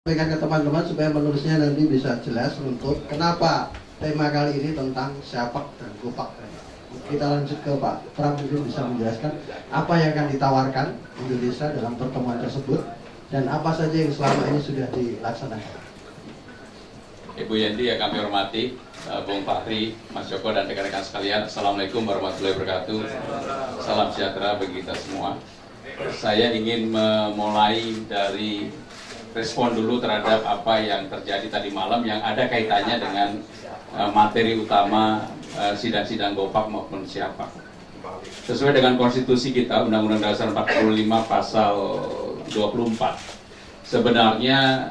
Sampaikan ke teman-teman supaya menulisnya nanti bisa jelas untuk kenapa tema kali ini tentang Syapak dan Gopak. Kita lanjut ke Pak Pram, mungkin bisa menjelaskan apa yang akan ditawarkan Indonesia dalam pertemuan tersebut dan apa saja yang selama ini sudah dilaksanakan. Ibu Yanti yang kami hormati, Bung Fahri, Mas Joko dan rekan-rekan sekalian, Assalamualaikum warahmatullahi wabarakatuh. Salam sejahtera bagi kita semua. Saya ingin memulai dari respon dulu terhadap apa yang terjadi tadi malam yang ada kaitannya dengan materi utama sidang-sidang Gopak maupun Syapak. Sesuai dengan konstitusi kita, Undang-Undang Dasar 45 pasal 24, sebenarnya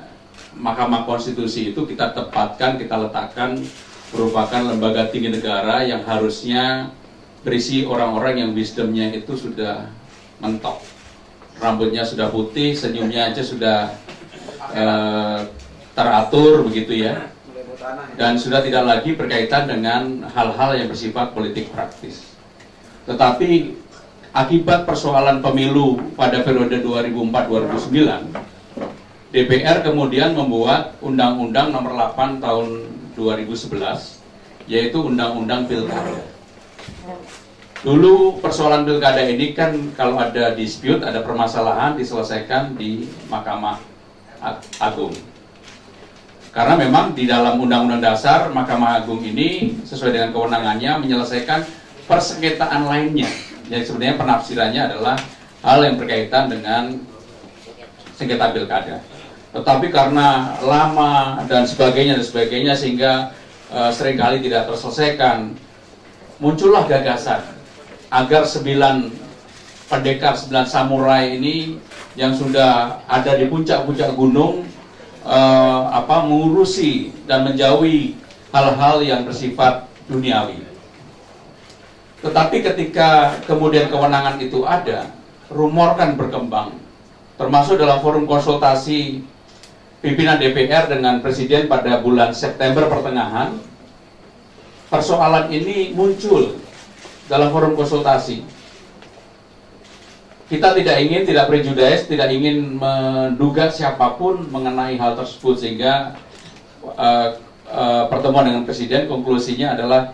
Mahkamah Konstitusi itu kita tepatkan, kita letakkan merupakan lembaga tinggi negara yang harusnya berisi orang-orang yang wisdomnya itu sudah mentok. Rambutnya sudah putih, senyumnya aja sudah teratur begitu ya. Dan sudah tidak lagi berkaitan dengan hal-hal yang bersifat politik praktis. Tetapi akibat persoalan pemilu pada periode 2004-2009, DPR kemudian membuat Undang-Undang Nomor 8 Tahun 2011, yaitu Undang-Undang Pilkada. Dulu persoalan pilkada ini kan kalau ada dispute, ada permasalahan diselesaikan di Mahkamah Agung. Karena memang di dalam Undang-Undang Dasar, Mahkamah Agung ini sesuai dengan kewenangannya menyelesaikan persengketaan lainnya. Yang sebenarnya penafsirannya adalah hal yang berkaitan dengan sengketa pilkada. Tetapi karena lama dan sebagainya sehingga seringkali tidak terselesaikan, muncullah gagasan agar 9 pendekar, 9 samurai ini yang sudah ada di puncak-puncak gunung mengurusi dan menjauhi hal-hal yang bersifat duniawi. Tetapi ketika kemudian kewenangan itu ada, rumor kan berkembang, termasuk dalam forum konsultasi pimpinan DPR dengan Presiden pada bulan September pertengahan, persoalan ini muncul dalam forum konsultasi. Kita tidak prejudice, tidak ingin menduga siapapun mengenai hal tersebut, sehingga pertemuan dengan Presiden konklusinya adalah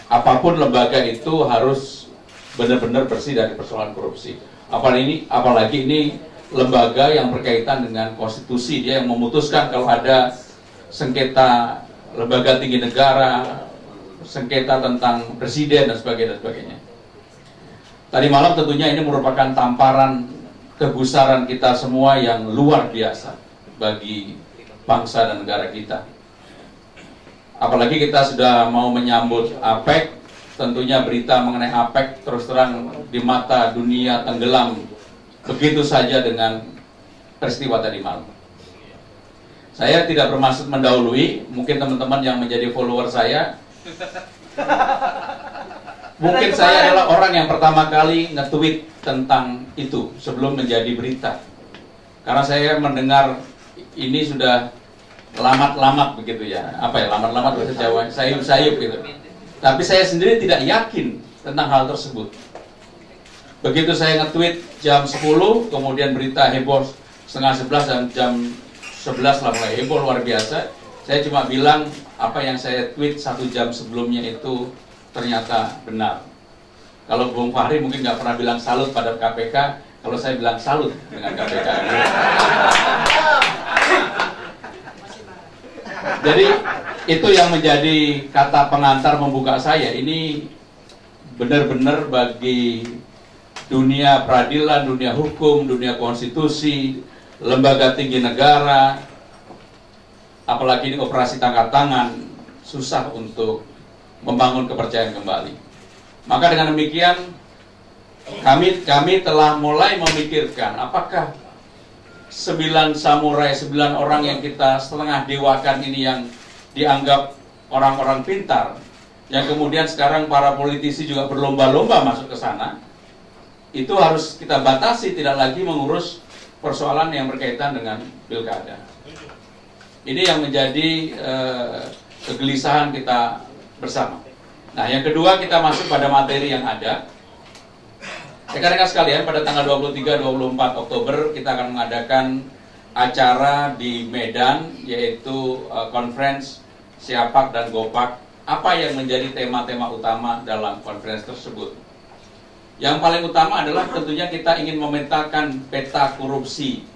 apapun lembaga itu harus benar-benar bersih dari persoalan korupsi. Apalagi ini lembaga yang berkaitan dengan konstitusi, dia yang memutuskan kalau ada sengketa lembaga tinggi negara, sengketa tentang presiden dan sebagainya. Tadi malam tentunya ini merupakan tamparan kegusaran kita semua yang luar biasa bagi bangsa dan negara kita. Apalagi kita sudah mau menyambut APEC, tentunya berita mengenai APEC terus terang di mata dunia tenggelam begitu saja dengan peristiwa tadi malam. Saya tidak bermaksud mendahului, mungkin teman-teman yang menjadi follower saya, mungkin saya adalah orang yang pertama kali nge-tweet tentang itu sebelum menjadi berita. Karena saya mendengar ini sudah lamat-lamat begitu ya, lamat-lamat bahasa Jawa, sayup-sayup gitu. Tapi saya sendiri tidak yakin tentang hal tersebut. Begitu saya nge-tweet jam 10, kemudian berita heboh setengah 11 dan jam 11 lah mulai heboh luar biasa. Saya cuma bilang apa yang saya tweet 1 jam sebelumnya itu ternyata benar. Kalau Bung Fahri mungkin nggak pernah bilang salut pada KPK, kalau saya bilang salut dengan KPK. Jadi itu yang menjadi kata pengantar membuka saya. Ini benar-benar bagi dunia peradilan, dunia hukum, dunia konstitusi, lembaga tinggi negara, apalagi ini operasi tangkap tangan, susah untuk membangun kepercayaan kembali. Maka dengan demikian kami telah mulai memikirkan apakah 9 samurai, 9 orang yang kita setengah dewakan ini yang dianggap orang-orang pintar, yang kemudian sekarang para politisi juga berlomba-lomba masuk ke sana, itu harus kita batasi, tidak lagi mengurus persoalan yang berkaitan dengan pilkada. Ini yang menjadi kegelisahan kita bersama. Nah, yang kedua kita masuk pada materi yang ada. Rekan-rekan sekalian, pada tanggal 23-24 Oktober kita akan mengadakan acara di Medan, yaitu conference Siapak dan Gopak. Apa yang menjadi tema-tema utama dalam conference tersebut? Yang paling utama adalah tentunya kita ingin memetakan peta korupsi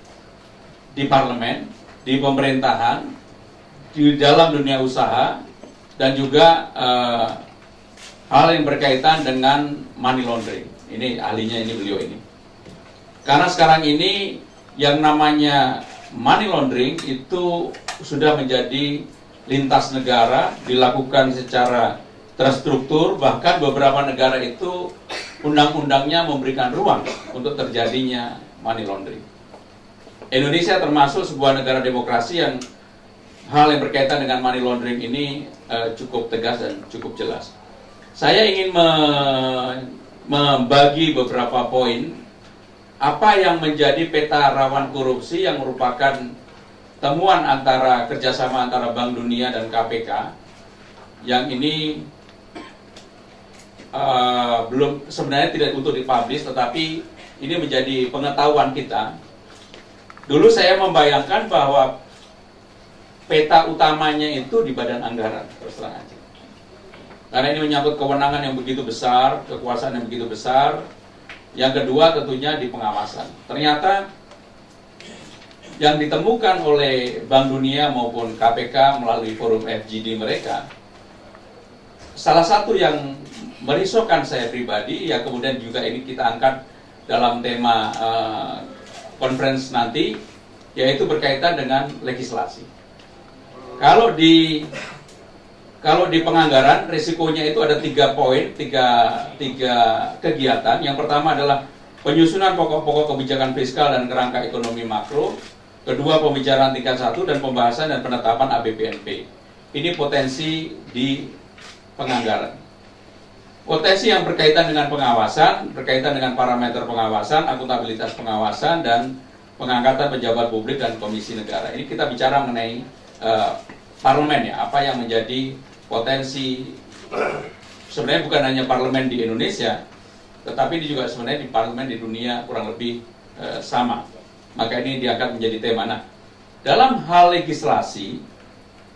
di parlemen, di pemerintahan, di dalam dunia usaha, dan juga hal yang berkaitan dengan money laundering. Ini ahlinya, ini beliau ini. Karena sekarang ini yang namanya money laundering itu sudah menjadi lintas negara, dilakukan secara terstruktur, bahkan beberapa negara itu undang-undangnya memberikan ruang untuk terjadinya money laundering. Indonesia termasuk sebuah negara demokrasi yang hal yang berkaitan dengan money laundering ini cukup tegas dan cukup jelas. Saya ingin membagi beberapa poin apa yang menjadi peta rawan korupsi yang merupakan temuan antara kerjasama antara Bank Dunia dan KPK, yang ini belum, sebenarnya tidak untuk dipublish, tetapi ini menjadi pengetahuan kita. Dulu saya membayangkan bahwa peta utamanya itu di badan anggaran, terus terang aja. Karena ini menyangkut kewenangan yang begitu besar, kekuasaan yang begitu besar. Yang kedua tentunya di pengawasan. Ternyata yang ditemukan oleh Bank Dunia maupun KPK melalui forum FGD mereka, salah satu yang merisaukan saya pribadi, ya kemudian juga ini kita angkat dalam tema conference nanti, yaitu berkaitan dengan legislasi. Kalau di penganggaran, risikonya itu ada 3 poin, tiga kegiatan. Yang pertama adalah penyusunan pokok-pokok kebijakan fiskal dan kerangka ekonomi makro. Kedua, pembicaraan tingkat 1 dan pembahasan dan penetapan APBNP. Ini potensi di penganggaran. Potensi yang berkaitan dengan pengawasan, berkaitan dengan parameter pengawasan, akuntabilitas pengawasan, dan pengangkatan pejabat publik dan komisi negara. Ini kita bicara mengenai parlemen, ya, apa yang menjadi potensi. Sebenarnya bukan hanya parlemen di Indonesia, tetapi ini juga sebenarnya di parlemen di dunia kurang lebih sama. Maka ini diangkat menjadi tema. Nah, dalam hal legislasi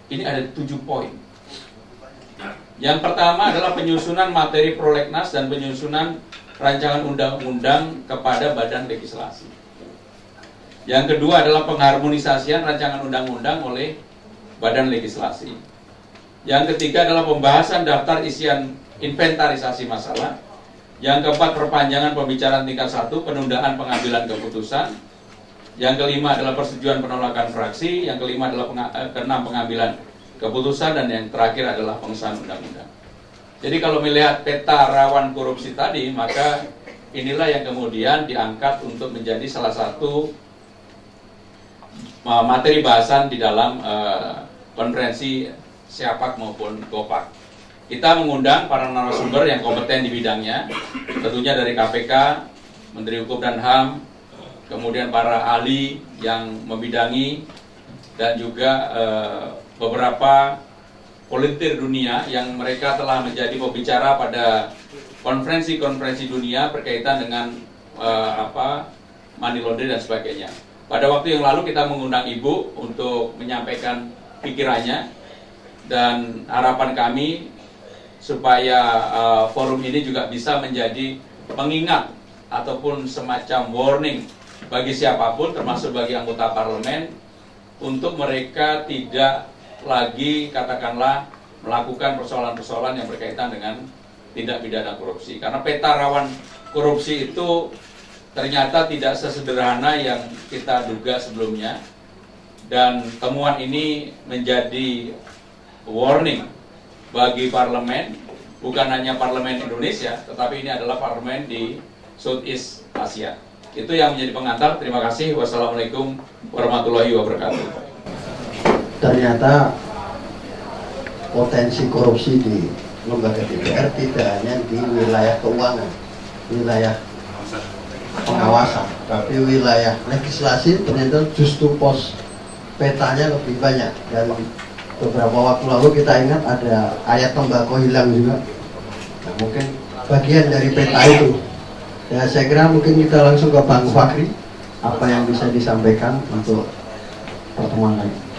ini ada 7 poin. Yang pertama adalah penyusunan materi prolegnas dan penyusunan rancangan undang-undang kepada badan legislasi. Yang kedua adalah pengharmonisasian rancangan undang-undang oleh badan legislasi. Yang ketiga adalah pembahasan daftar isian inventarisasi masalah. Yang keempat, perpanjangan pembicaraan tingkat 1, penundaan pengambilan keputusan. Yang kelima adalah persetujuan penolakan fraksi. Yang kelima adalah keenam, pengambilan keputusan. Dan yang terakhir adalah pengesahan undang-undang. Jadi kalau melihat peta rawan korupsi tadi, maka inilah yang kemudian diangkat untuk menjadi salah satu materi bahasan di dalam konferensi Siapak maupun Gopak. Kita mengundang para narasumber yang kompeten di bidangnya, tentunya dari KPK, Menteri Hukum dan HAM, kemudian para ahli yang membidangi, dan juga beberapa volunteer dunia yang mereka telah menjadi pembicara pada konferensi-konferensi dunia berkaitan dengan money laundering dan sebagainya. Pada waktu yang lalu kita mengundang Ibu untuk menyampaikan pikirannya, dan harapan kami supaya forum ini juga bisa menjadi pengingat ataupun semacam warning bagi siapapun, termasuk bagi anggota parlemen, untuk mereka tidak lagi katakanlah melakukan persoalan-persoalan yang berkaitan dengan tindak pidana korupsi. Karena peta rawan korupsi itu ternyata tidak sesederhana yang kita duga sebelumnya, dan temuan ini menjadi warning bagi parlemen, bukan hanya parlemen Indonesia, tetapi ini adalah parlemen di Southeast Asia. Itu yang menjadi pengantar. Terima kasih. Wassalamualaikum warahmatullahi wabarakatuh. Ternyata potensi korupsi di lembaga DPR tidak hanya di wilayah keuangan, wilayah pengawasan, tapi wilayah legislasi ternyata justru pos petanya lebih banyak. Dan beberapa waktu lalu kita ingat ada ayat tembakau hilang juga. Nah, mungkin bagian dari peta itu. Ya, saya kira mungkin kita langsung ke Bang Fakri, apa yang bisa disampaikan untuk pertemuan lain.